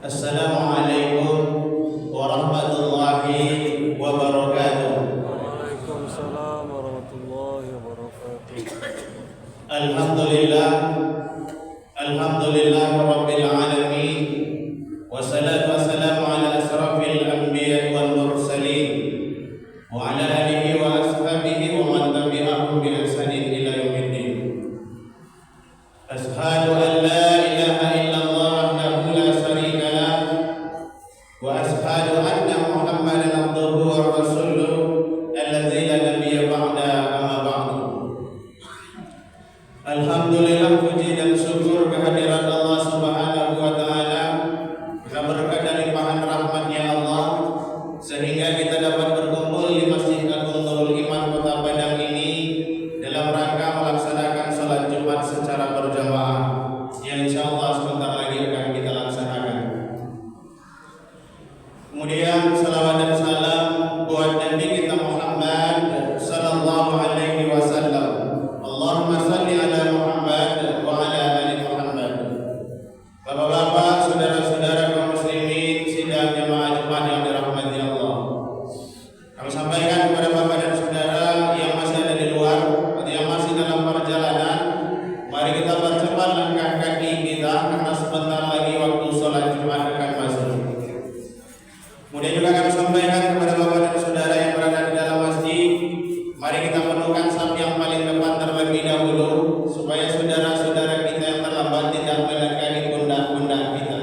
Assalamualaikum warahmatullahi wabarakatuh. Waalaikumsalam warahmatullahi wabarakatuh. Alhamdulillah, alhamdulillah rabbil alamin. Wassalatu wassalamu ala asrafil anbiya wal mursalin wa ala alihi wa ashabihi wa man tabi'ahum bi ihsanin ila yaumiddin. Ashhadu an la ilaha illallah wahdahu la syarika lah wa ashhadu anna Muhammadan abduhu wa rasuluh alladzi la nabiyya ba'da amma ba'du. Alhamdulillah, puji dan syukur kehadirat Allah Subhanahu wa taala, berkat dan limpahan rahmat-Nya Allah sehingga kita dapat berkumpul di Masjid Agung Nurul Iman Kota Padang ini dalam rangka melaksanakan salat Jumat secara berjamaah yang insyaallah sebentar lagi akan kita laksanakan. Kemudian salawat dan salam buat Nabi kita Muhammad sallallahu alaihi wasallam. Allahumma salli ala Muhammad wa ala ali Muhammad. Bapak-bapak, saudara-saudara kaum muslimin sidang jemaah Jumat yang dirahmati Allah. Kami sampaikan kepada bapak dan saudara yang masih ada di luar atau yang masih dalam perjalanan, mari kita percepat langkah kaki kita karena sebentar lagi waktu sholat Jumat akan masuk. Kemudian juga kami sampaikan kepada bapak dan saudara yang berada di dalam masjid, mari kita penuhkan saf yang paling depan terlebih dahulu supaya saudara-saudara kita yang terlambat tidak melangkahi pundak-pundak kita.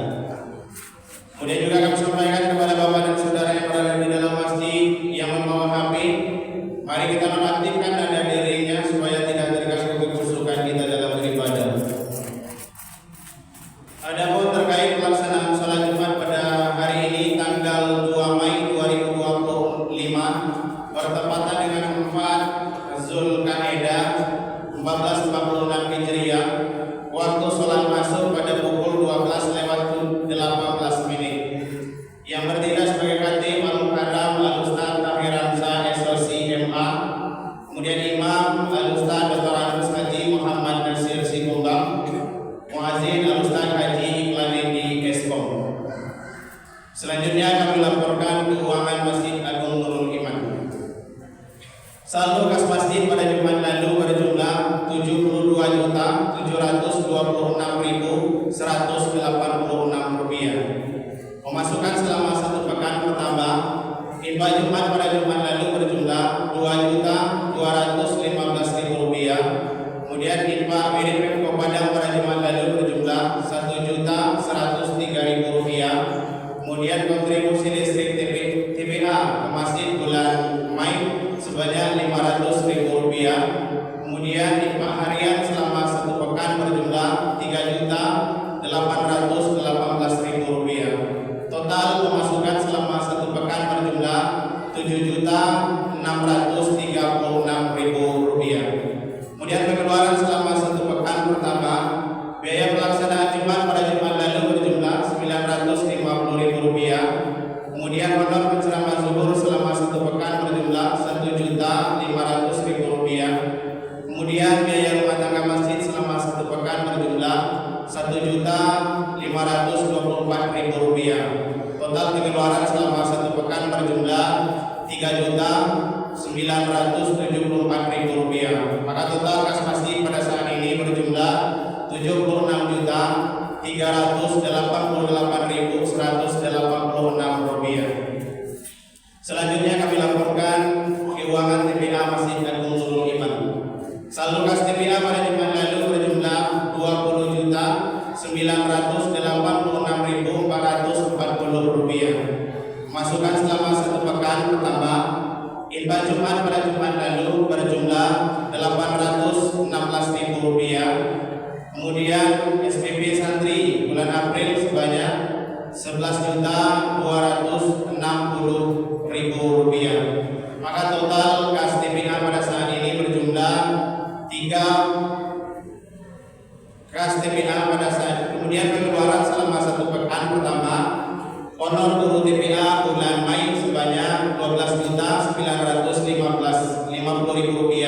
Kemudian juga kami sampaikan kepada bapak dan saudara yang berada di dalam masjid yang membawa HP, mari kita menaktifkan nada dirinya supaya tidak terganggu kekhusyukan kita dalam beribadah. Adapun terkait pelaksanaan salat Jumat pada hari ini tanggal 2 Mei 2025 bertepatan dengan 4 Zulqa'dah 1446 Hijriah, waktu sholat masuk pada pukul 12:18 yang bertindak sebagai Khatib Al-Mukarram Al-Ustaz Tahir Hamzah SOC MA, kemudian Imam Al-Ustaz Dr. Anus Haji Muhammad Nasir Sikumbang, Muazzin Al-Ustaz Haji Ikhlanendi Eskom. Selanjutnya kami laporkan keuangan Masjid Agung Nurul Iman. Saldo kas masjid pada Jumat lalu berjumlah Rp72.726.186. Pemasukan selama satu pekan pertama infak Jumat pada Jumat lalu berjumlah Rp2.215.000. Kemudian infak wirid Pemkot Padang pada Jumat lalu berjumlah Rp1.103.000. Kemudian kontribusi listrik TPA ke masjid bulan Mei sebanyak Rp500.000. Kemudian infak harian selama satu pekan berjumlah Rp3.818.000. Total pemasukan selama satu pekan berjumlah Rp7.636.000. Kemudian pengeluaran selama satu pekan pertama, biaya pelaksanaan Jumat pada Jumat lalu berjumlah Rp950.000. Kemudian honor penceramah zuhur selama satu pekan berjumlah Rp1.500.000. Kemudian biaya rumah tangga masjid selama satu pekan berjumlah Rp1.524.000. Total pengeluaran selama satu pekan berjumlah Rp3.974.000. Maka total kas masjid pada saat ini berjumlah Rp76.388.186. Selanjutnya kami laporkan keuangan TPA Masjid Agung Nurul Iman. Saldo kas TPA pada Jumat lalu berjumlah Rp20.986.440. Pemasukan selama satu pekan pertama infak Jumat pada Jumat lalu berjumlah Rp816.000. Kemudian SPP santri bulan April sebanyak Rp11.260.000. Maka total kas TPA pada saat ini berjumlah 3 kas TPA pada saat. Kemudian pengeluaran selama satu pekan pertama, honor guru TPA bulan Mei sebanyak Rp12.950.000.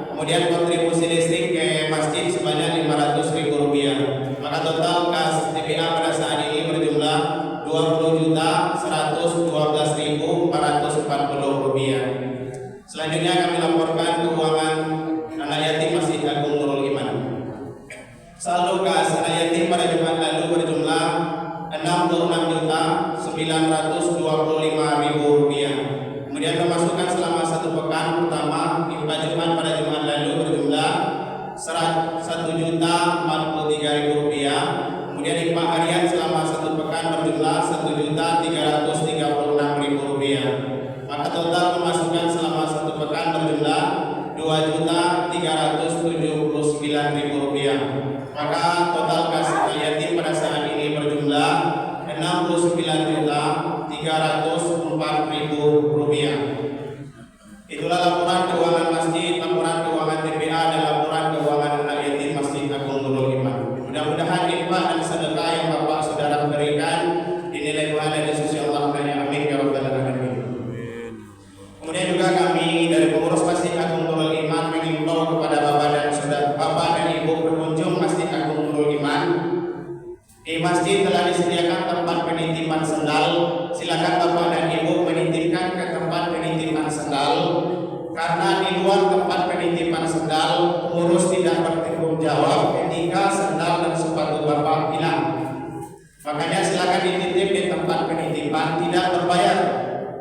Kemudian kontribusi listrik ke masjid sebanyak Rp500.000. Maka total kas TPA pada saat ini berjumlah Rp66.925.000. Kemudian pemasukan selama 1 pekan pertama hingga Jumat pada Jumat lalu berjumlah Rp100.043.000. Kemudian hingga harian selama 1 pekan berjumlah Rp1.336.000. Maka total pemasukan selama 1 pekan berjumlah Rp2.379.000. Maka total kas yatim pada saat ini berjumlah Rp69.304.000. Itulah laporan keuangan masjid, laporan keuangan TPA, dan laporan keuangan anak yatim Masjid Agung Nurul Iman. Mudah-mudahan infak dan sedekah yang Bapak Saudara berikan dinilai pahala di sisi Allah. Amin ya rabbal alamin. Kemudian juga kami dari pengurus Masjid Agung Nurul Iman mengimbau kepada Bapak dan Saudara, Bapak dan Ibu pengunjung Masjid Agung Nurul Iman, di masjid telah disediakan tempat penitipan sendal. Silakan Bapak dan Ibu menitipkan ke tempat penitipan sendal, karena di luar tempat penitipan sendal pengurus tidak bertanggung jawab ketika sendal dan sepatu Bapak hilang. Makanya silakan dititip di tempat penitipan, tidak berbayar.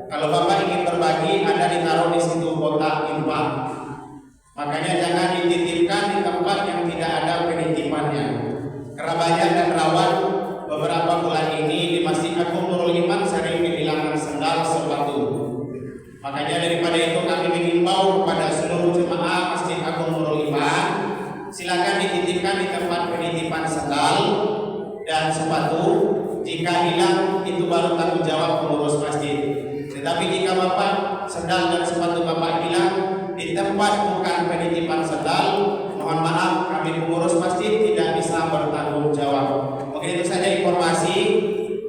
Kalau Bapak ingin berbagi, Anda ditaruh di situ kotak infak. Makanya jangan dititipkan di tempat yang tidak ada penitipannya. Kerabatnya dan rawan beberapa bulan ini di Masjid Agung Nurul Iman sering kehilangan sendal sepatu. Makanya daripada itu kami mengimbau kepada seluruh jemaah Masjid Agung Nurul Iman, silakan dititipkan di tempat penitipan sendal dan sepatu. Jika hilang itu baru tanggung jawab pengurus masjid. Tetapi jika Bapak sendal dan sepatu Bapak hilang di tempat bukan penitipan sendal, mohon maaf, kami pengurus masjid tidak bisa bertanggung jawab. Mungkin itu saja informasi.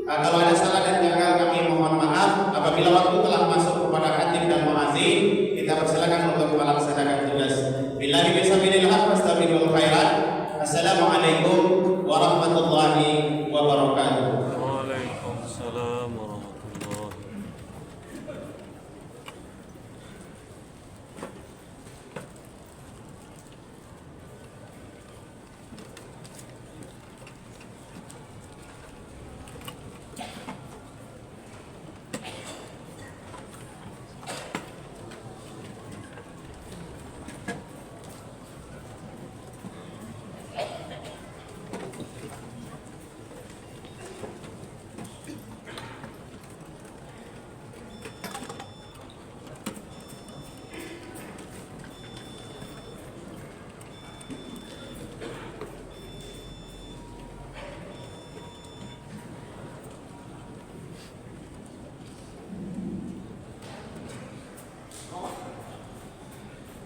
Kalau ada salah dan janggal kami mohon maaf. Apabila waktu telah masuk kepada khatib dan muazzin, kita persilakan untuk melaksanakan tugas. Billahi bismillahil fastabiqul khairat. Assalamualaikum warahmatullahi wabarakatuh. Waalaikumsalam warahmatullahi.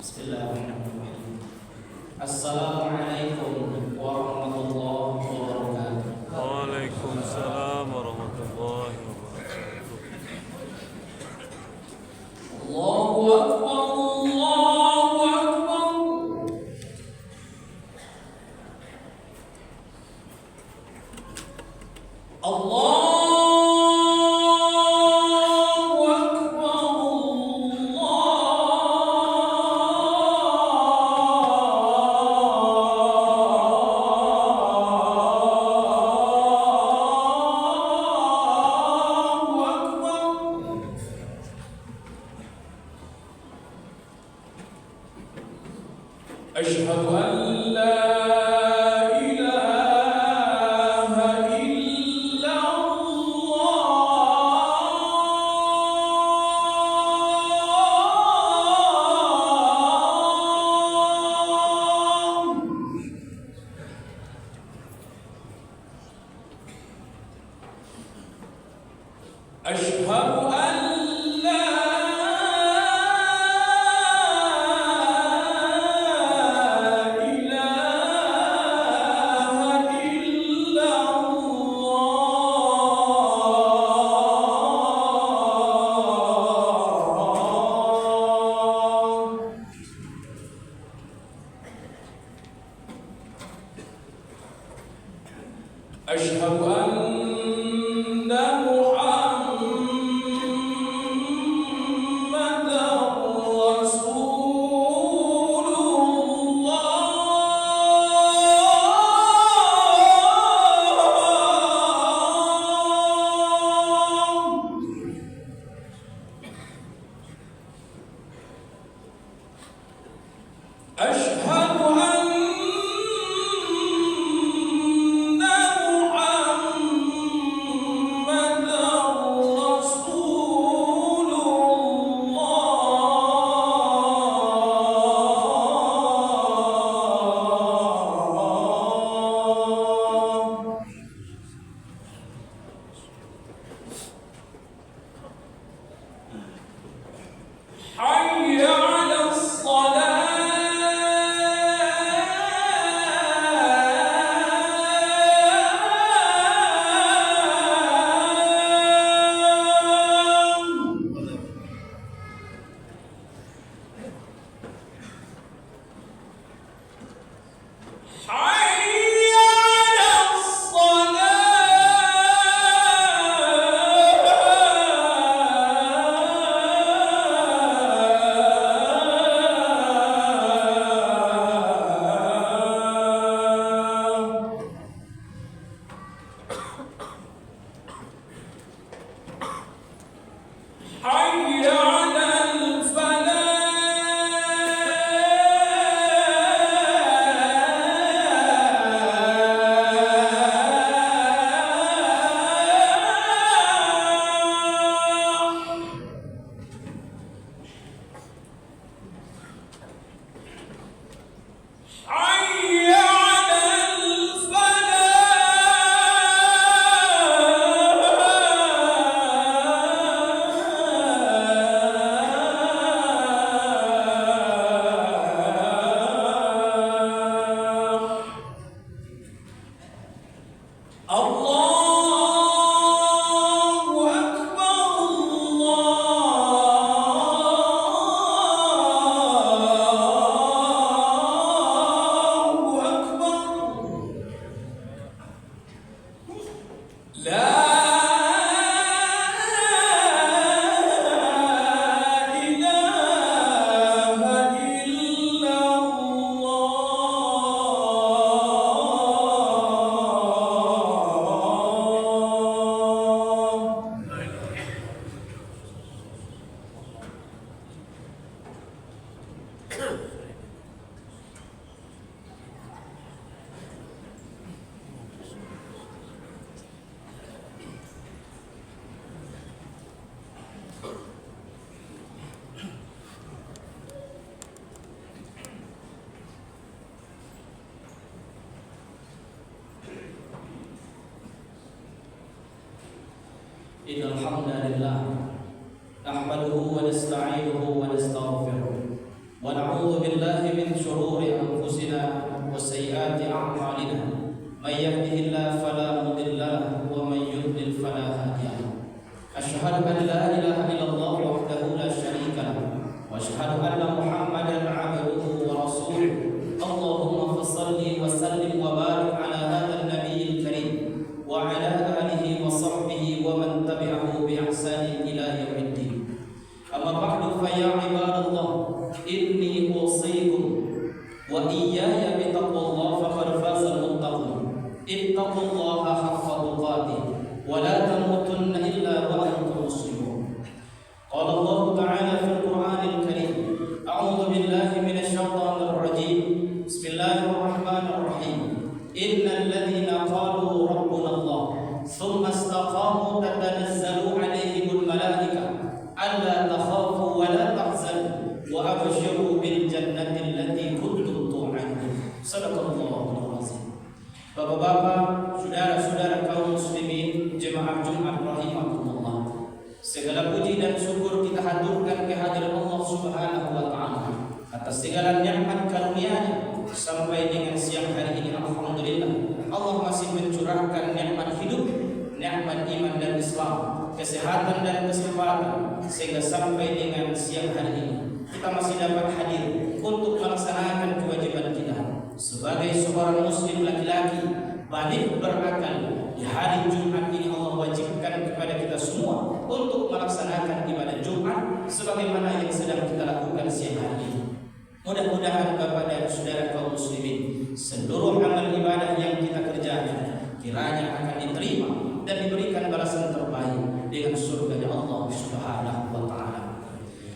Bismillahirrahmanirrahim. Assalamualaikum warahmatullahi wabarakatuh. Waalaikumsalam warahmatullahi wabarakatuh. Allahu Akbar, Allahu Akbar. Allah أشهد أن لا إله إلا الله. أشهد أن لا أشهد أن محمدا Innal hamdalillah nahmaduhu wa nasta'inuhu wa nastaghfiruh wa na'udzu billahi min shururi anfusina wa sayyiati a'malina may yahdihillahu fala mudilla lahu wa may yudlil fala hadiya lahu asyhadu an la ilaha illallah wahdahu la syarika lahu wa asyhadu anna muhammadan 'abduhu wa rasuluh Allahumma shalli wa sallim wa barik ala hadzal nabiyil karim wa ala alihi wa sahbihi wa man tabi'ahu bi ihsanin ila yaumiddin. Amma ba'du fa ya ibadallah inni usikum wa iyaya bi taqwallah faqad fazal muttaqun. Ittaqullaha haqqa tuqatih wa la tamutunna illa wa antum muslimun. Qala Allah ta'ala fil Qur'anil Karim, a'udzu billahi minasy syaithanir rajim. Bismillahirrahmanirrahim. Innal ladzina qalu rabbuna Allah thumma istaqamu tatanazzalu 'alaihimul malaikah alla takhafu wa la tahzanu wa abshiru bil jannati allati kuntum tu'adun. Shadaqallahul azim. Bapak-bapak, saudara-saudara kaum muslimin, jemaah Jumat rahimakumullah. Segala puji dan syukur kita haturkan kehadiran Allah Subhanahu wa taala atas segala nikmat karunia-Nya sampai dengan siang hari ini. Alhamdulillah, Allah masih mencurahkan nikmat hidup, nikmat iman dan Islam, kesehatan dan kesempatan, sehingga sampai dengan siang hari ini kita masih dapat hadir untuk melaksanakan kewajiban kita sebagai seorang muslim laki-laki balik berakal. Di hari Jumat ini Allah wajibkan kepada kita semua untuk melaksanakan ibadah Jumat sebagaimana yang sedang kita lakukan siang hari ini. Mudah-mudahan Bapak dan saudara kaum muslimin, seluruh amal ibadah yang kita kerjakan kiranya akan diterima dan diberikan balasan terbaik dengan surga Allah Subhanahu wa taala.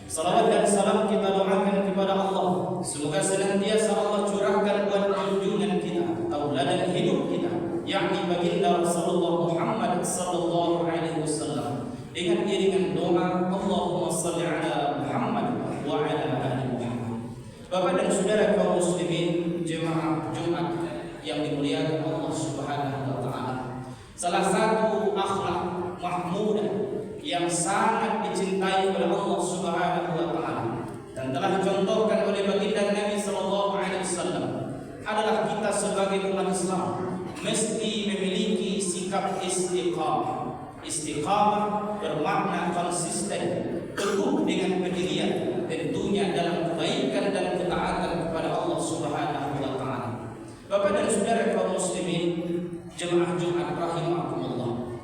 Salawat dan salam kita doakan kepada Allah, semoga senantiasa Allah curahkan buat junjungan kita, tauladan hidup kita, yakni baginda Rasulullah Muhammad sallallahu alaihi wasallam, dengan iringan doa Allahumma shalli ala Muhammad wa ala ali Muhammad. Bapak dan saudara kaum muslimin, jemaah Jumat yang dimuliakan Allah Subhanahu wa taala, salah satu akhlak mahmudah yang sangat dicintai oleh Allah Subhanahu wa taala dan telah dicontohkan oleh baginda Nabi sallallahu alaihi wasallam adalah kita sebagai umat Islam mesti memiliki sikap istiqamah. Istiqamah bermakna konsisten, teguh dengan pendirian, tentunya dalam kebaikan dan ketaatan kepada Allah Subhanahu wa taala. Bapak dan saudara kaum muslimin, jemaah Jumat rahimakumullah.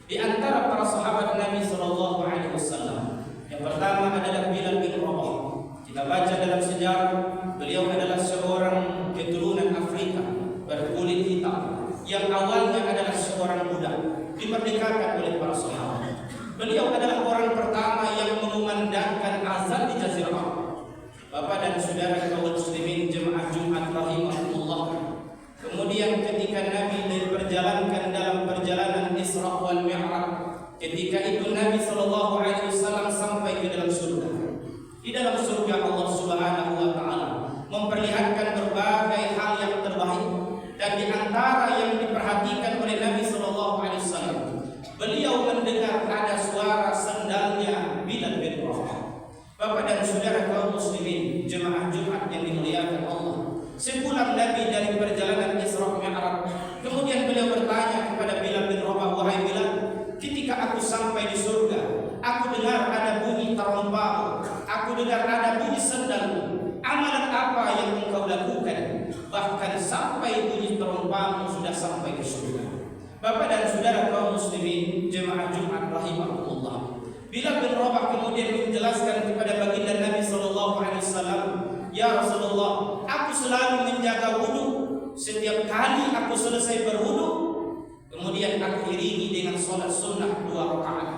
Di antara para sahabat Nabi sallallahu alaihi wasallam, yang pertama adalah Bilal bin Rabah. Kita baca dalam sejarah, beliau adalah seorang keturunan Afrika berkulit hitam yang awalnya adalah seorang budak, dimerdekakan oleh para sahabat. Beliau adalah orang pertama yang mengumandangkan azan di Jazirah Arab. Bapak dan saudara kaum muslimin, jemaah Jumat rahimahullah. Kemudian ketika Nabi diperjalankan dalam perjalanan Isra wal Mi'raj, ketika itu Nabi sallallahu alaihi wasallam sampai ke dalam surga. Di dalam surga Allah Subhanahu wa taala memperlihatkan berbagai hal yang terbaik, dan di antara yang diperhatikan oleh Nabi sallallahu alaihi wasallam, beliau mendengar ada suara sendalnya Bilal bin Rabah. Bapak dan saudara kaum muslimin, jemaah Jumat yang dimuliakan Allah, sepulang Nabi dari perjalanan Isra Mi'raj, kemudian beliau bertanya kepada Bilal bin Rabah, "Wahai Bilal, ketika aku sampai di surga, aku dengar ada bunyi tarompah, aku dengar ada bunyi sendal. Amalan apa yang engkau lakukan? Bahkan sampai bunyi terompahmu sudah sampai ke surga." Bapak dan saudara kaum jemaah Jumat rahimahullah. Bilal bin Rabah kemudian menjelaskan kepada baginda Nabi sallallahu alaihi wasallam, "Ya Rasulullah, aku selalu menjaga wudu. Setiap kali aku selesai berwudu, kemudian aku iringi dengan sholat sunnah 2 rakaat."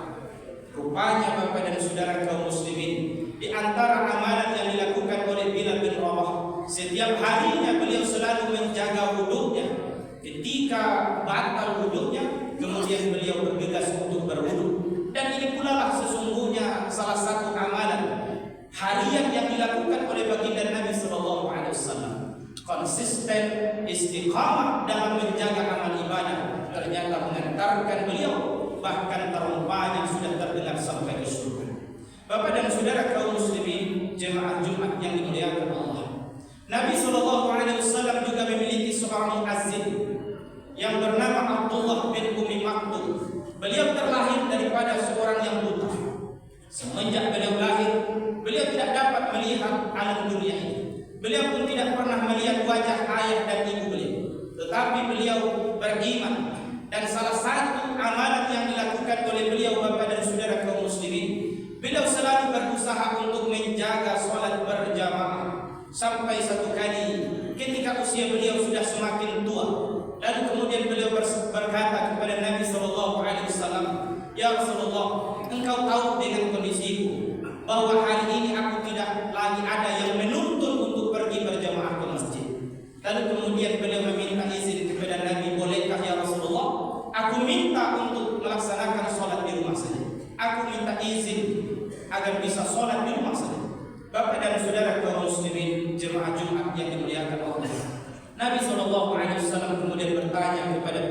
Rupanya Bapak dan Saudara kaum muslimin, di antara amalan yang dilakukan oleh Bilal bin Rabah, setiap harinya beliau selalu menjaga wudunya. Ketika batal wudunya, kemudian beliau bergegas untuk berwudu. Dan ini pula lah sesungguhnya salah satu amalan harian yang dilakukan oleh baginda Nabi sallallahu alaihi wasallam. Konsisten, istiqamah dalam menjaga amal ibadah ternyata mengantarkan beliau bahkan terompahnya sudah terdengar sampai ke surga. Bapak dan Saudara kaum muslimin, jemaah Jumat yang dimuliakan Allah. Nabi sallallahu alaihi wasallam juga memiliki seorang muazzin yang bernama Abdullah bin Ummi Maktum. Beliau terlahir daripada seorang yang buta. Semenjak beliau lahir, beliau tidak dapat melihat alam dunia ini. Beliau pun tidak pernah melihat wajah ayah dan ibu beliau. Tetapi beliau beriman, dan salah satu amalan yang dilakukan oleh beliau Bapak dan Saudara kaum muslimin, beliau selalu berusaha untuk menjaga sholat berjamaah. Sampai satu kali ketika usia beliau sudah semakin tua, lalu kemudian beliau berkata kepada Nabi sallallahu alaihi wasallam, "Ya Rasulullah, engkau tahu dengan kondisiku bahwa hari ini aku tidak lagi ada yang menuntun untuk pergi berjamaah ke masjid." Lalu kemudian beliau meminta izin kepada Nabi, "Bolehkah ya Rasulullah, aku minta untuk melaksanakan sholat di rumah saja. Aku minta izin agar bisa sholat di rumah saja." Bapak dan Saudara kaum muslimin, jemaah Jumat yang dimuliakan Allah. Nabi SAW kemudian bertanya kepada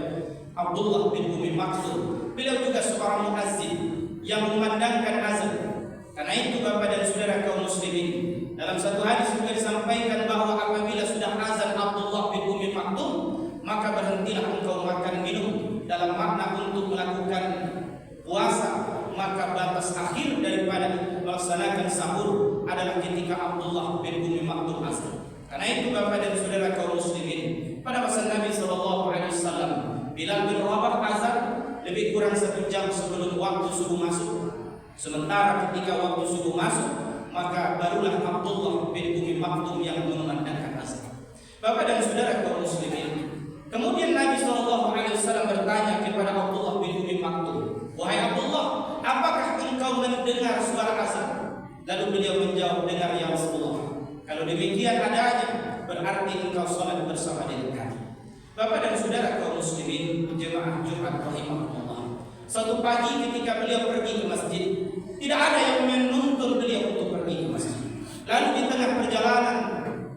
Abdullah bin Ummi Maktum. Beliau juga seorang muazzin yang memandangkan azan. Karena itu Bapak dan Saudara kaum muslimin, dalam satu hadis juga disampaikan bahwa apabila sudah azan Abdullah bin Ummi Maktum, maka berhentilah engkau makan minum, dalam makna untuk melakukan puasa. Maka batas akhir daripada melaksanakan sahur adalah ketika Abdullah bin Ummi Maktum azan. Karena itu Bapak dan Saudara kaum muslimin, pada masa Nabi SAW, Bilal bin Rabah azan lebih kurang 1 jam sebelum waktu subuh masuk. Sementara ketika waktu subuh masuk, maka barulah Abdullah bin Ummi Maktum yang mengumandangkan azan. Bapak dan Saudara kaum muslimin, kemudian Nabi SAW bertanya kepada Abdullah bin Ummi Maktum, "Wahai Abdullah, apakah engkau mendengar suara azan?" Lalu beliau menjawab, "Dengar ya Rasulullah." Kalau demikian adanya, berarti engkau sholat bersama dengan kami. Bapak dan Saudara kaum muslimin, jemaah Jumat rahimahullah. Suatu pagi ketika beliau pergi ke masjid, tidak ada yang menuntun beliau untuk pergi ke masjid. Lalu di tengah perjalanan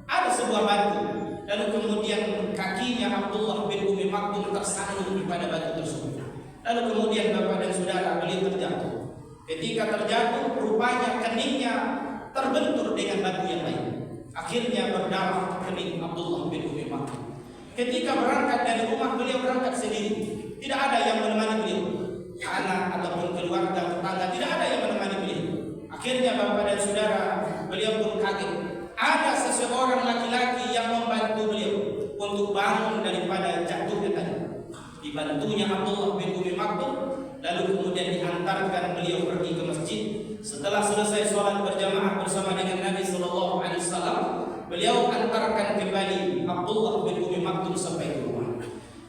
ada sebuah batu. Lalu kemudian kakinya Abdullah bin Ummi Maktum tersandung pada batu tersebut. Lalu kemudian Bapak dan Saudara, beliau terjatuh. Ketika terjatuh, rupanya keningnya terbentur dengan batu yang lain. Akhirnya berdarah kening Abdullah bin Ummi Maktum. Ketika berangkat dari rumah, beliau berangkat sendiri. Tidak ada yang menemani beliau. Anak ataupun keluarga, tetangga, tidak ada yang menemani beliau. Akhirnya Bapak dan Saudara, beliau pun kaget. Ada seseorang laki-laki yang membantu beliau untuk bangun daripada jatuhnya tadi. Dibantunya Abdullah bin Ummi Maktum, lalu kemudian diantarkan beliau pergi ke masjid. Setelah selesai sholat berjamaah bersama dengan Nabi SAW, beliau antarkan kembali Abdullah bin Ummi Maktum sampai ke rumah.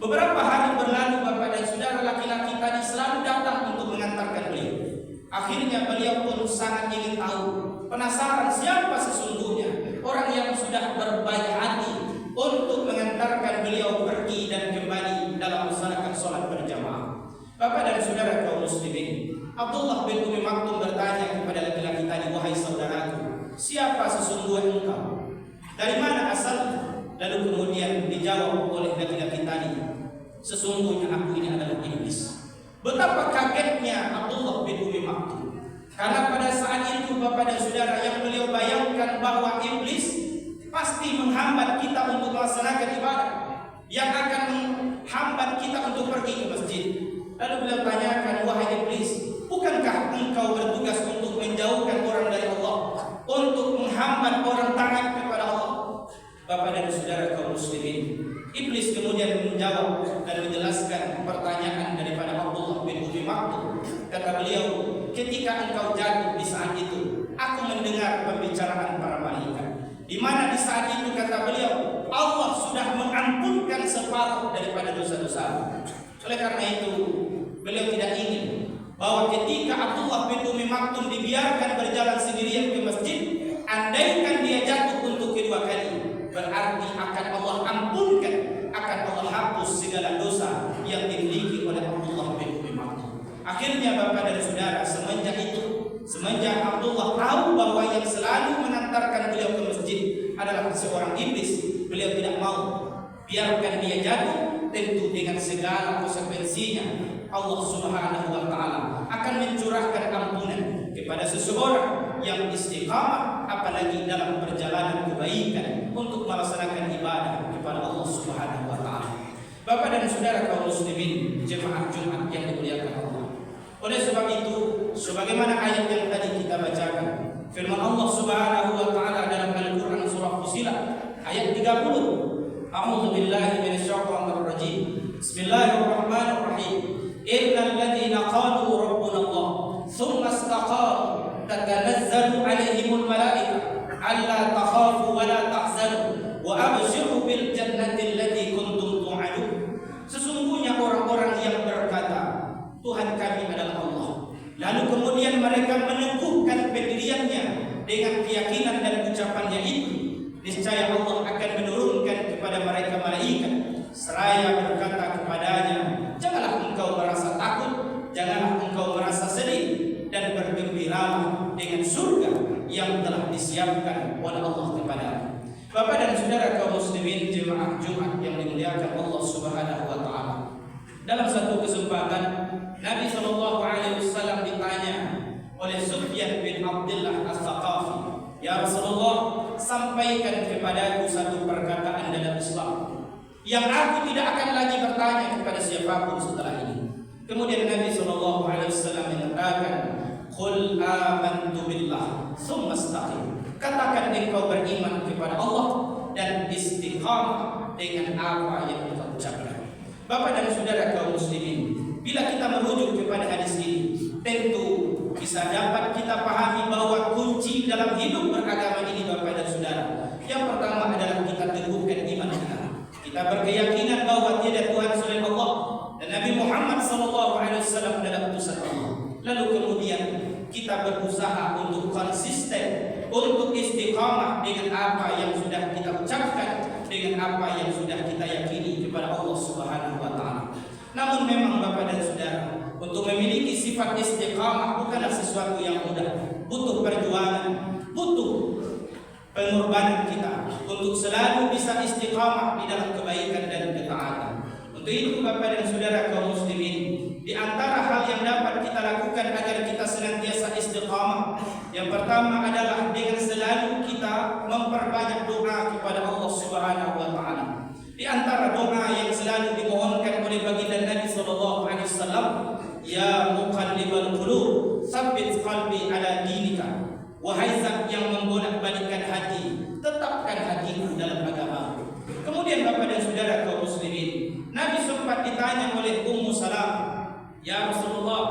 Beberapa hari berlalu Bapak dan Saudara, laki-laki tadi selalu datang untuk mengantarkan beliau. Akhirnya beliau pun sangat ingin tahu, penasaran siapa sesungguhnya orang yang sudah berbaik hati untuk mengantarkan beliau pergi dan kembali dalam melaksanakan sholat berjamaah. Bapak dan Saudara kaum muslimin, Abdullah bin Ummi Maktum bertanya kepada laki-laki tadi, "Wahai saudaraku, siapa sesungguhnya engkau? Dari mana asalmu?" Lalu kemudian dijawab oleh laki-laki tadi, "Sesungguhnya aku ini adalah iblis." Betapa kagetnya Abdullah bin Ummi Maktum, karena pada saat itu Bapak dan Saudara, yang beliau bayangkan bahwa iblis pasti menghambat kita untuk melaksanakan ibadah, yang akan menghambat kita untuk pergi ke masjid. Lalu beliau tanyakan, "Wahai iblis, bukankah engkau bertugas untuk menjauhkan orang dari Allah, untuk menghambat orang taat kepada Allah?" Bapak dan Saudara kaum muslimin, iblis kemudian menjawab dan menjelaskan pertanyaan daripada Abdullah bin Ummi Maktum. Kata beliau, ketika engkau jatuh di saat itu, aku mendengar pembicaraan para malaikat. Di mana di saat itu kata beliau, Allah sudah mengampunkan separuh daripada dosa-dosa. Oleh karena itu, beliau tidak ingin bahwa ketika Abdullah bin Ummi Maktum dibiarkan berjalan sendirian ke masjid, andaikan dia jatuh untuk kedua kali, berarti akan Allah ampunkan, akan Allah hapus segala dosa yang dimiliki oleh Abdullah bin Ummi Maktum. Akhirnya Bapak dan Saudara, semenjak Abdullah tahu bahwa yang selalu mengantarkan beliau ke masjid adalah seorang iblis, beliau tidak mau biarkan dia jatuh. Tentu dengan segala konsekuensinya, Allah Subhanahu wa Ta'ala akan mencurahkan ampunan kepada seseorang yang istiqamah, apalagi dalam perjalanan kebaikan untuk melaksanakan ibadah kepada Allah Subhanahu wa Ta'ala. Bapak dan Saudara kaum muslimin jemaah Jumat yang dimuliakan Allah. Oleh sebab itu, sebagaimana ayat yang tadi kita bacakan, firman Allah Subhanahu wa Ta'ala dalam Al-Qur'an surah Fussilat ayat 30. A'udzu billahi minasyaitonir rajim. Bismillahirrahmanirrahim. Innal ladzina qalu rabbuna Allah tsumma istaqamu tatanazzalu 'alaihimul malaikatu alla takhafu wa la tahzanu wa abshiru bil jannati allati kuntum tu'adun. Sesungguhnya orang-orang yang berkata, Tuhan kami adalah Allah, lalu kemudian mereka meneguhkan pendiriannya dengan keyakinan dan ucapannya itu, niscaya Allah akan menurunkan kepada mereka malaikat seraya berkata kepadanya, janganlah engkau merasa takut, janganlah engkau merasa sedih, dan bergembiralah dengan surga yang telah disiapkan oleh Allah kepadamu. Bapak dan Saudara kaum muslimin jemaah Jumat yang dimuliakan Allah Subhanahu wa Ta'ala. Dalam satu kesempatan Nabi SAW ditanya oleh Sufyan bin Abdullah As-Saqafi, ya Rasulullah, sampaikan kepadaku satu perkataan dalam Islam yang aku tidak akan lagi bertanya kepada siapapun setelah ini. Kemudian Nabi SAW mengatakan, Qul amantu billah tsumma istaqim. Katakan engkau beriman kepada Allah dan istiqamah dengan apa yang kita ucapkan. Bapak dan Saudara kaum muslimin, bila kita merujuk kepada hadis ini, tentu bisa dapat kita pahami bahwa kunci dalam hidup beragama ini Bapak dan Saudara, yang pertama adalah kita teguhkan iman kita. Kita berkeyakinan bahwa tiada Tuhan selain Allah dan Nabi Muhammad SAW adalah utusan Allah. Lalu kemudian kita berusaha untuk konsisten, untuk istiqamah dengan apa yang sudah kita ucapkan, dengan apa yang sudah kita yakini kepada Allah Subhanahu wa Ta'ala. Namun memang Bapak dan Saudara, untuk memiliki sifat istiqamah bukanlah sesuatu yang mudah. Butuh perjuangan, butuh pengorbanan kita untuk selalu bisa istiqamah di dalam kebaikan dan ketaatan. Untuk itu Bapak dan Saudara kaum muslimin, di antara hal yang dapat kita lakukan agar kita senantiasa istiqamah, yang pertama adalah dengan selalu kita memperbanyak doa kepada Allah Subhanahu wa Ta'ala. Di antara doa yang selalu dimohonkan oleh baginda Nabi SAW, ya muqallibal qulub, tsabbit qalbi ala dinika. Wahai zat yang membolak-balikkan hati, tetapkan hatiku dalam agama. Kemudian Bapak dan Saudara kaum muslimin, Nabi sempat ditanya oleh Ummu Salam, ya Rasulullah,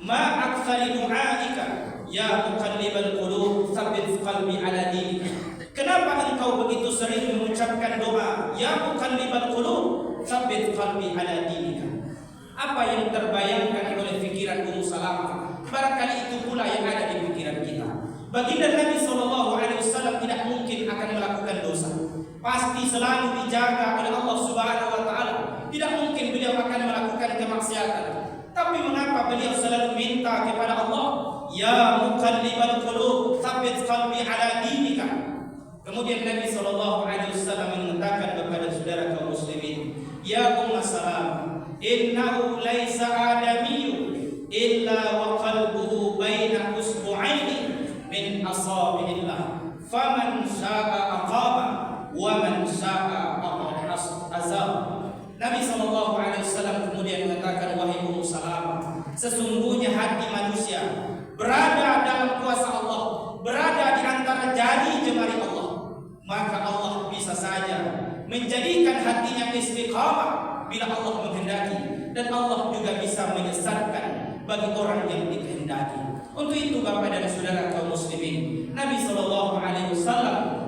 ma aktsari du'aika ya muqallibal qulub tsabbit qalbi ala dinika. Kenapa engkau begitu sering mengucapkan doa ya muqallibal qulub tsabbit qalbi ala dinika? Apa yang terbayangkan oleh pikiran Ummu Salamah? Barangkali itu pula yang ada di pikiran kita. Baginda Nabi SAW tidak mungkin akan melakukan dosa. Pasti selalu dijaga oleh Allah Subhanahu wa Ta'ala. Tidak mungkin beliau akan melakukan kemaksiatan. Tapi mengapa beliau selalu minta kepada Allah, ya muqallibal qulub tsabbit qalbi ala dinika? Kemudian Nabi SAW mengatakan kepada saudara kaum muslimin, ya Ummu Salam, innahu laisa adamiyyun illa wa qalbuhu baina usbu'aini min asabi'illah, faman syaa aqama wa man syaa azab. Nabi SAW kemudian mengatakan, wahai Ummu Salamah, sesungguhnya hati manusia berada dalam kuasa Allah, berada di antara jari jemari Allah. Maka Allah bisa saja menjadikan hatinya istiqamah bila Allah menghendaki, dan Allah juga bisa menyesatkan bagi orang yang dikehendaki. Untuk itu Bapak dan Saudara kaum muslimin, Nabi SAW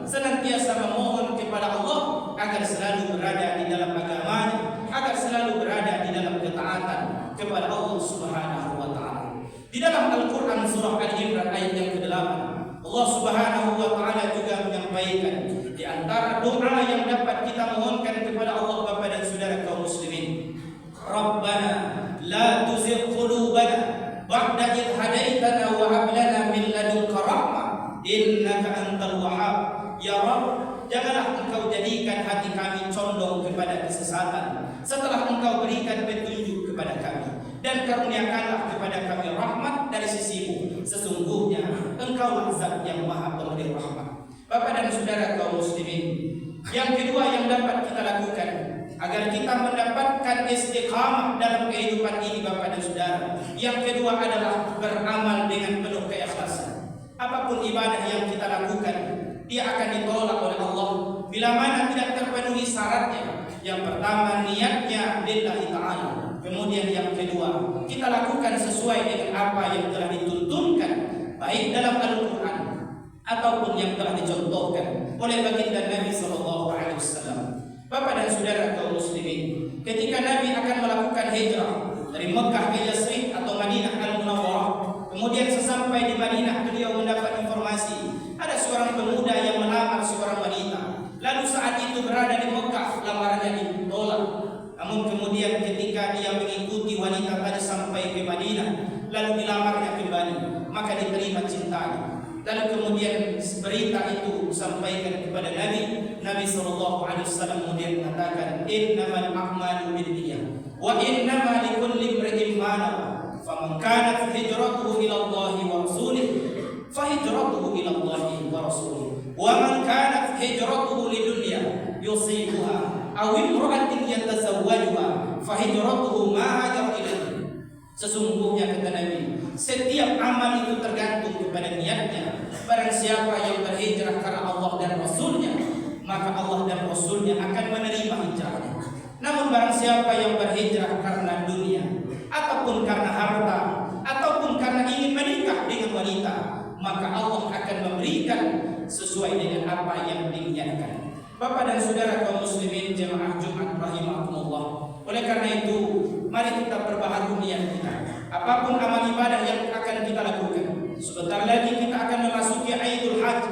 senantiasa memohon kepada Allah agar selalu berada di dalam agamanya, agar selalu berada di dalam ketaatan kepada Allah Subhanahu wa taala. Di dalam Al-Qur'an surah Al-Imran ayat yang ke-8, Allah Subhanahu wa taala juga menyampaikan di antara doa yang dapat kita mohonkan kepada Allah Bapak dan Saudara kaum muslimin, Rabbana la tuzigh qulubana ba'da idh hadaitana wa hab lana min ladunka rahmah innaka antal wahhab. Ya Rabb, janganlah Engkau jadikan hati kami condong kepada kesesatan setelah Engkau berikan petunjuk kepada kami, dan karuniakanlah kepada kami rahmat dari sisimu, sesungguhnya Engkau zat yang maha pemberi rahmat. Bapak dan Saudara kaum muslimin, yang kedua yang dapat kita lakukan agar kita mendapatkan istiqamah dalam kehidupan ini Bapak dan Saudara, yang kedua adalah beramal dengan penuh keikhlasan. Apapun ibadah yang kita lakukan, dia akan ditolak oleh Allah bila mana tidak terpenuhi syaratnya. Yang pertama, niatnya lillahi ta'ala. Kemudian yang kedua, kita lakukan sesuai dengan apa yang telah dituntunkan baik dalam Al-Quran ataupun yang telah dicontohkan oleh baginda Nabi SAW. Bapak dan Saudara kaum muslimin, ketika Nabi akan melakukan hijrah dari Mekah ke Yasrib atau Madinah Al-Munawwarah, kemudian sesampai di Madinah beliau mendapat informasi ada seorang pemuda yang melamar seorang wanita. Lalu saat itu berada di Mekah, lamarannya ditolak. Namun kemudian ketika dia mengikuti wanita tadi sampai ke Madinah, lalu dilamarnya kembali, maka diterima cintanya. Lalu kemudian berita itu disampaikan kepada Nabi SAW kemudian mengatakan, innamal a'malu binniyat wa innama likulli imri'in ma nawa faman kanat hijratuhu ila Allahi wa rasulih fahijratuhu ila Allahi wa rasulih wa man kanat hijratuhu lidunya yusibuha aw imra'atin yatazawwajuha fahijratuhu ma hajara ilaihi. Sesungguhnya kata Nabi, setiap amal itu tergantung kepada niatnya. Barang siapa yang berhijrah karena Allah dan Rasulnya, maka Allah dan Rasulnya akan menerima hijrahnya. Namun barang siapa yang berhijrah karena dunia, ataupun karena harta, ataupun karena ingin menikah dengan wanita, maka Allah akan memberikan sesuai dengan apa yang diniatkan. Bapak dan Saudara kaum muslimin jemaah Jumat rahimakumullah. Oleh karena itu, mari kita perbaharui niat kita. Apapun amal ibadah yang akan kita lakukan. Sebentar lagi kita akan memasuki Aidul Hajj,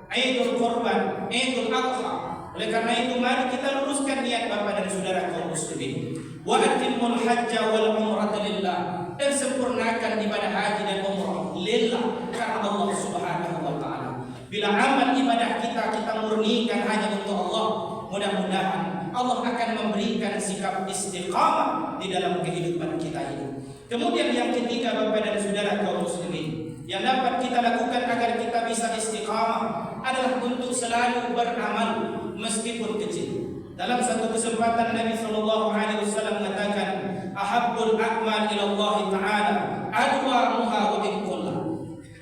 Aidul Qurban, Aidul Adha. Oleh karena itu, mari kita luruskan niat Bapak dan Saudara kaum muslimin. Wa atimul hajja wal umrata lillah, dan sempurnakan ibadah haji dan umrah lillah, karena Allah Subhanahu wa taala. Bila amal ibadah kita murnikan hanya untuk Allah, mudah-mudahan Allah akan memberikan sikap istiqamah di dalam kehidupan kita ini. Kemudian yang ketiga Bapak dan Saudara kaum muslimin, yang dapat kita lakukan agar kita bisa istiqamah adalah untuk selalu beramal meskipun kecil. Dalam satu kesempatan Nabi SAW mengatakan, ahabbul a'mal ila Allah Ta'ala adwamuha wa in kullah.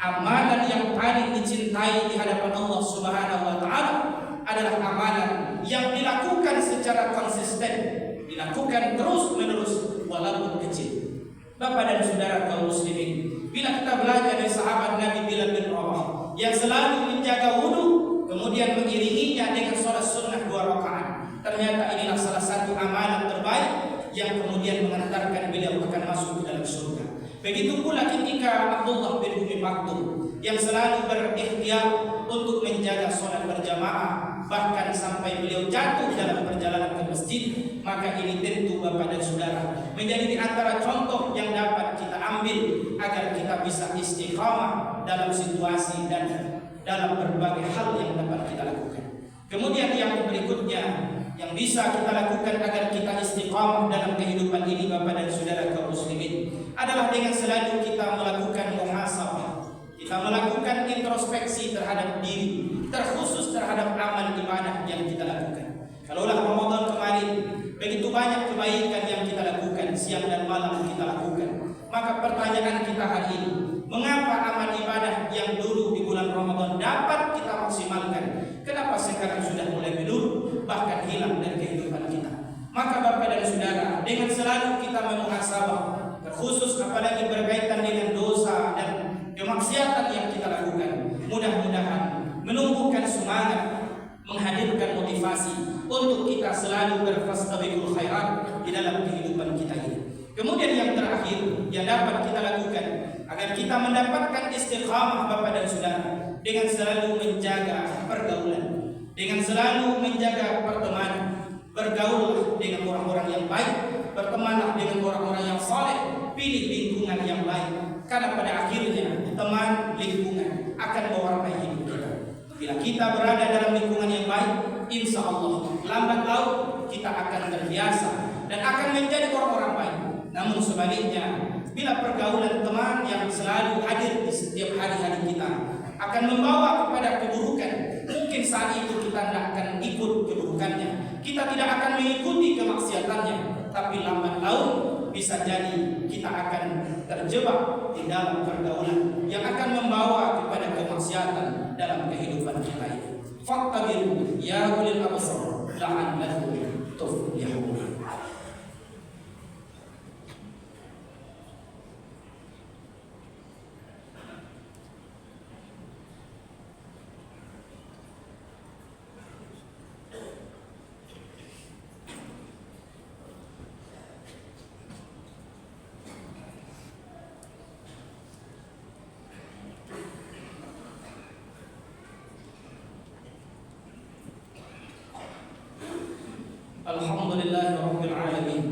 Amalan yang paling dicintai di hadapan Allah Subhanahu wa taala adalah amalan yang dilakukan secara konsisten, dilakukan terus-menerus walaupun kecil. Bapak dan Saudara kaum muslimin, bila kita belajar dari sahabat Nabi Bilal bin Rabah yang selalu menjaga wudu, kemudian mengiringinya dengan sholat sunnah 2 rakaat, ternyata inilah salah satu amalan terbaik yang kemudian mengantarkan beliau akan masuk ke dalam surga. Begitu pula ketika Abdullah bin Umi Maktum yang selalu berikhtiar untuk menjaga sholat berjamaah, bahkan sampai beliau jatuh dalam perjalanan ke masjid, maka ini tentu Bapak dan Saudara menjadi di antara contoh yang dapat kita ambil agar kita bisa istiqamah dalam situasi dan dalam berbagai hal yang dapat kita lakukan. Kemudian yang berikutnya yang bisa kita lakukan agar kita istiqamah dalam kehidupan ini Bapak dan Saudara kaum muslimin adalah dengan selalu kita melakukan muhasabah. Kita melakukan introspeksi terhadap diri, terkhusus terhadap amal ibadah yang kita lakukan. Kalaulah Ramadan kemarin begitu banyak kebaikan yang kita lakukan, siang dan malam kita lakukan, maka pertanyaan kita hari ini, mengapa amal ibadah yang dulu di bulan Ramadan dapat kita maksimalkan, kenapa sekarang sudah mulai menurun, bahkan hilang dari kehidupan kita? Maka Bapak dan Saudara, dengan selalu kita memuhasabah, terkhusus apalagi berkaitan dengan dosa dan kemaksiatan yang kita lakukan, mudah-mudahan menumbuhkan semangat, menghadirkan motivasi untuk kita selalu berfastabiqul khairat di dalam kehidupan kita ini. Kemudian yang terakhir yang dapat kita lakukan agar kita mendapatkan istiqamah Bapak dan Saudara, dengan selalu menjaga pergaulan, dengan selalu menjaga pertemanan. Bergaul dengan orang-orang yang baik, bertemanlah dengan orang-orang yang saleh, pilih lingkungan yang baik, karena pada akhirnya teman lingkungan akan mewarnai hidup kita. Bila kita berada dalam lingkungan yang baik, insya Allah lambat laun kita akan terbiasa dan akan menjadi orang-orang baik. Namun sebaliknya, bila pergaulan teman yang selalu hadir di setiap hari-hari kita akan membawa kepada keburukan, mungkin saat itu kita tidak akan ikut keburukannya, kita tidak akan mengikuti kemaksiatannya, tapi lambat laun bisa jadi kita akan terjebak di dalam pergaulan yang akan membawa kepada kemaksiatan dalam kehidupan kita ini. Fattabiru ya ulil absar la'allakum tuflihun. Alhamdulillahi Rabbil Alamin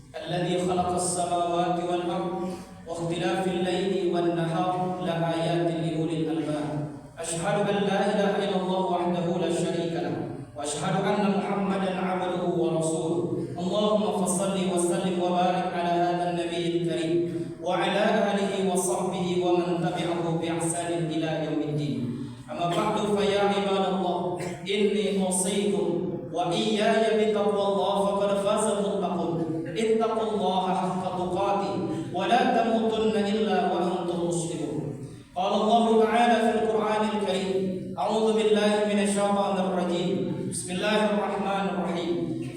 Alladhi khalaqa as-samawati wal ard wa ikhtilafil layli wan nahar la ayatin li ulil albab. Ashhadu an la ilaha illallah wahdahu la sharika lahu wa ashhadu anna Muhammadan 'abduhu wa rasuluh. Allahumma fassalli wa sallim wa barik ala hadha an-nabiyil karim wa ala alihi wa sahbihi wa man tabi'ahu bi ihsanin ila yaumiddin. Amma ba'du fa ya ibadallah, inni usikum wa iyaya bitaqwallah faqad faza al-muttaqun. Ittaqullaha haqqa tuqatih wa la tamutunna illa wa antum muslimun. Qala Allah ta'ala fil Qur'anil Karim, a'udzu billahi minasy syaithanir rajim. Bismillahirrahmanirrahim.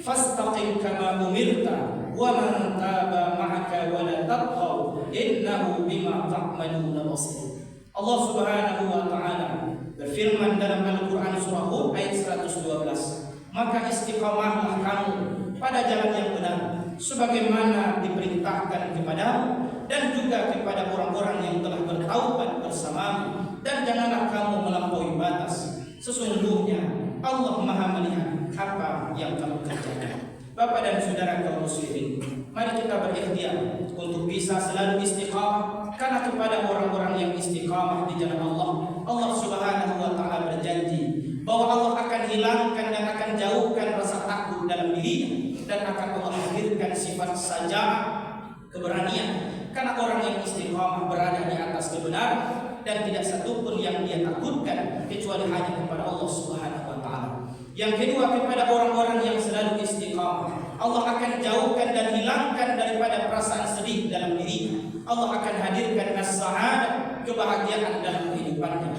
Fastaqim kama umirta wa man taba ma'aka wa la tatghaw innahu bima ta'maluna basir. Allah Subhanahu wa ta'ala berfirman dalam Al-Qur'an surah Hud ayat 112, maka istiqamahlah kamu pada jalan yang benar, sebagaimana diperintahkan kepadamu dan juga kepada orang-orang yang telah bertaubat bersamamu, dan janganlah kamu melampaui batas. Sesungguhnya Allah Maha melihat apa yang kamu kerjakan. Bapak dan saudara kaum muslimin, mari kita berikhtiar untuk bisa selalu istiqamah, karena kepada orang-orang yang istiqamah di jalan Allah, Allah Subhanahu wa ta'ala berjanji bahwa Allah akan hilangkan dan akan jauhkan rasa takut dalam dirinya, dan akan Allah hadirkan sifat saja'ah, keberanian, karena orang yang istiqamah berada di atas kebenaran dan tidak satupun yang dia takutkan kecuali hanya kepada Allah Subhanahu wa ta'ala. Yang kedua, kepada orang-orang yang selalu istiqamah, Allah akan jauhkan dan hilangkan daripada perasaan sedih dalam dirinya. Allah akan hadirkan as-sa'adah, kebahagiaan dalam kehidupannya.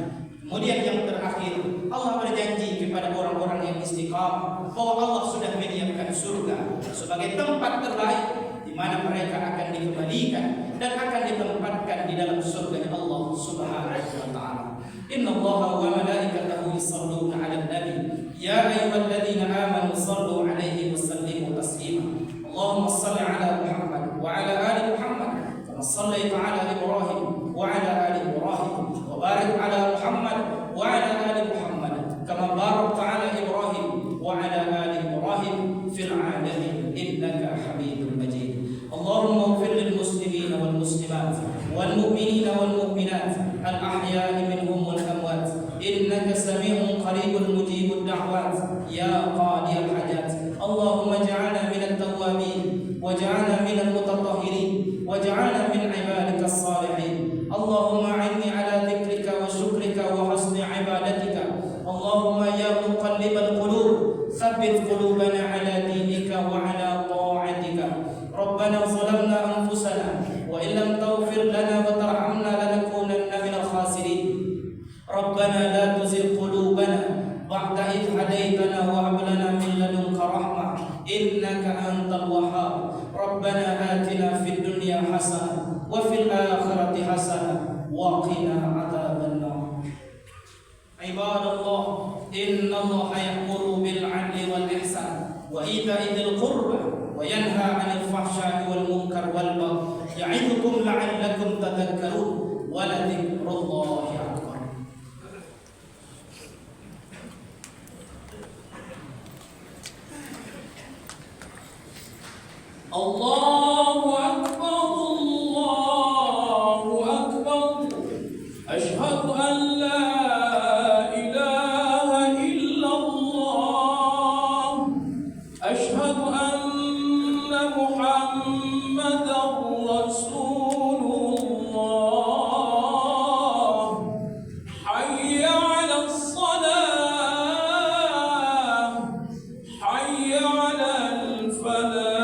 Kemudian yang terakhir, Allah berjanji kepada orang-orang yang istiqamah bahwa Allah sudah menyiapkan surga sebagai tempat terbaik di mana mereka akan dikembalikan dan akan ditempatkan di dalam surga Allah Subhanahu wa ta'ala. Innallaha wa malaikatahu yusholluna 'alan nabi ya ayyuhalladzina amanu shallu 'alaihi wa sallimu taslima. Allahumma shalli 'ala Muhammad wa 'ala ali Muhammad kama shallaita 'ala Ibrahim wa 'ala ali Ibrahim wa barik 'ala Muhammad wa 'ala ali Muhammad kama barakta 'ala Ibrahim wa 'ala ali Ibrahim fil 'alamin innaka Hamidum Majid. Allahumma ighfir lil muslimina wal muslimat wal mu'minina wal mu'minat al ahya'i minhum wal amwat innaka sami'un qaribun mujibud da'wat ya qadiyal hajat. Allahumma ij'alna minat tawwabin waj'alna minal mutatahhirin waj'alna min ibadikas salihin. Allahumma a'inni ala dzikrika wa syukrika wa husni ibadatika. Allahumma ya muqallibal qulub tsabbit qulubana ala dinika wa ala ta'atika. Rabbana zalamna anfusana wa illam taghfir lana wa tarhamna lanakunanna minal khasirin. Rabbana la tuzigh qulubana ba'da idh hadaytana wa hab lana min ladunka rahmah innaka dunya hasanah wa fil akhirati hasanah wa qina adzaban nar. Ibadallah, innallaha ya'muru bil 'adli wal ihsan wa ita'i dzil qurba wa yanha 'anil fahsya'i wal munkar wal baghi ya'idukum la'allakum tadhakkarun wa la dzikrullahi akbar. Allahu akbar, Allahu akbar, asyhadu an la ilaha illallah, asyhadu anna Muhammadar Rasulullah, hayya 'alas salah, hayya 'alal falah.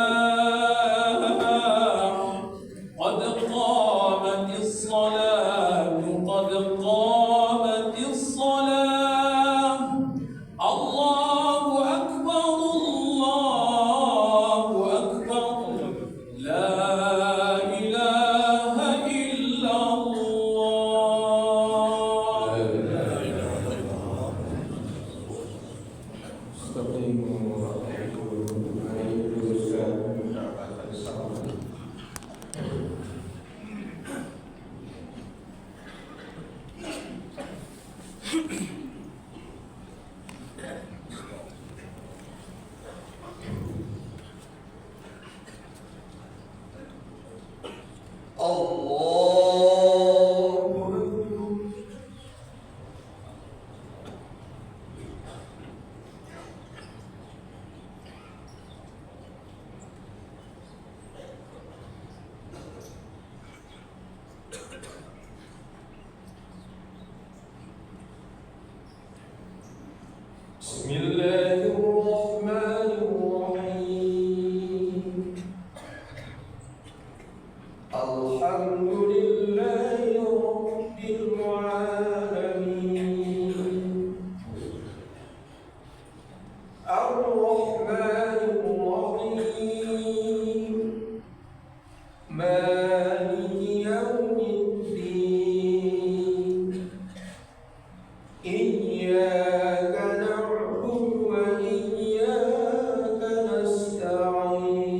Bismillahirrahmanirrahim. Alhamdulillahi rabbil alamin. Ar-Rahmanir-Rahim. Maliki yawmiddin. Iyyaka na'budu wa iyyaka nasta'in.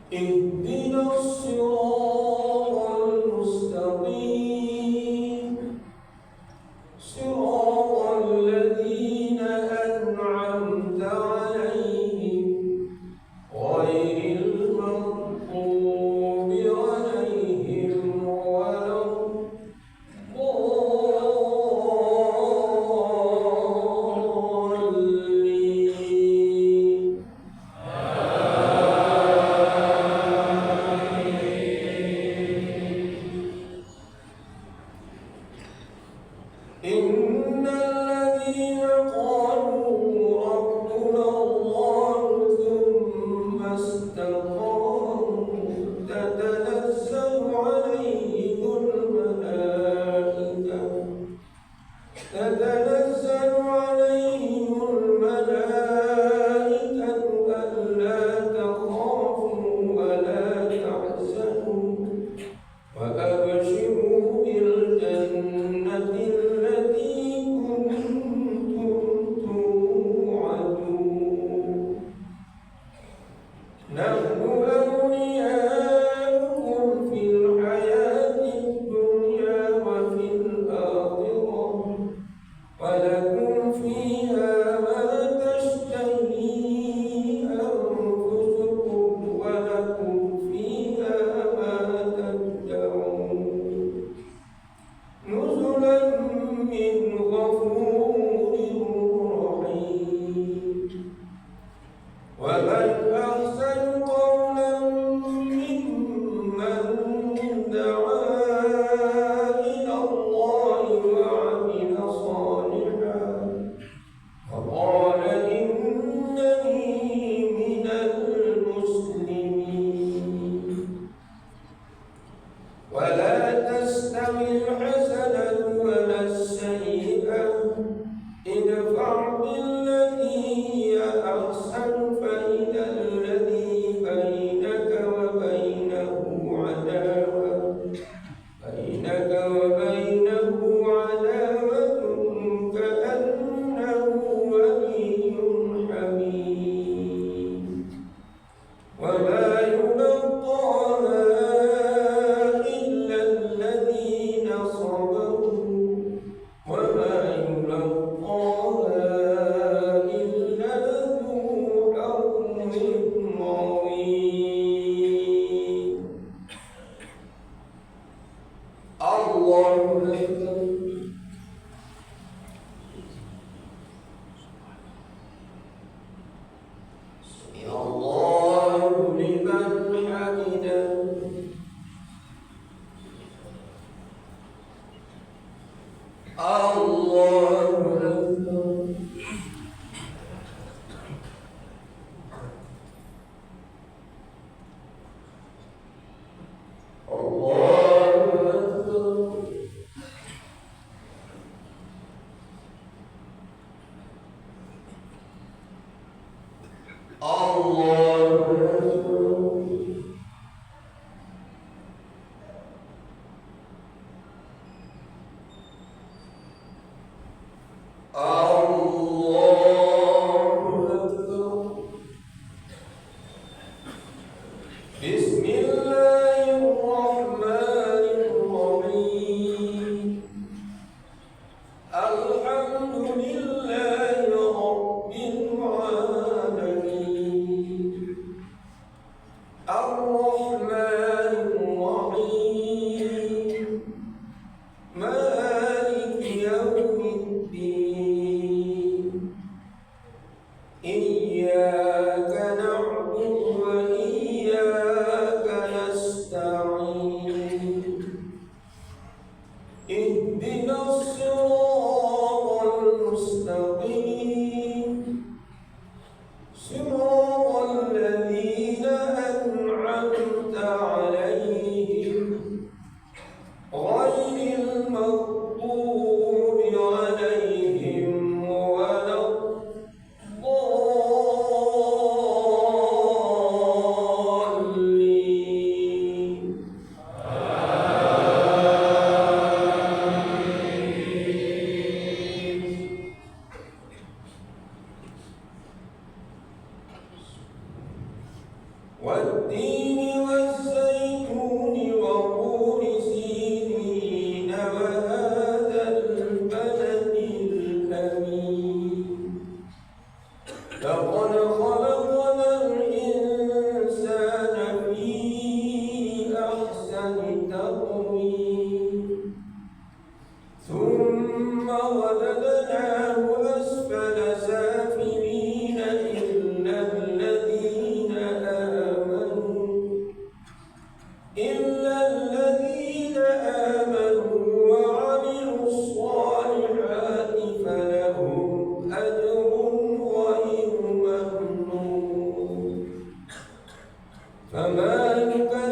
Ihdinas siratal mustaqim. Siratal ladzina an'amta 'alaihim ghairil maghdubi 'alaihim waladdallin. الرحمن الرحيم مالك يوم الدين إياك نعبد وإياك نستعين اهدنا الصراط المستقيم صراط الذين أنعمت عليهم غير المغضوب عليهم ولا الضالين. والتين والزيتون وطور سينين وهذا البلد الأمين لقد خلقنا الإنسان في أحسن تقويم ثم رددناه أسفل سافلين إلا الذين آمنوا وعملوا الصالحات فلهم أجر غير ممنون فما نكذب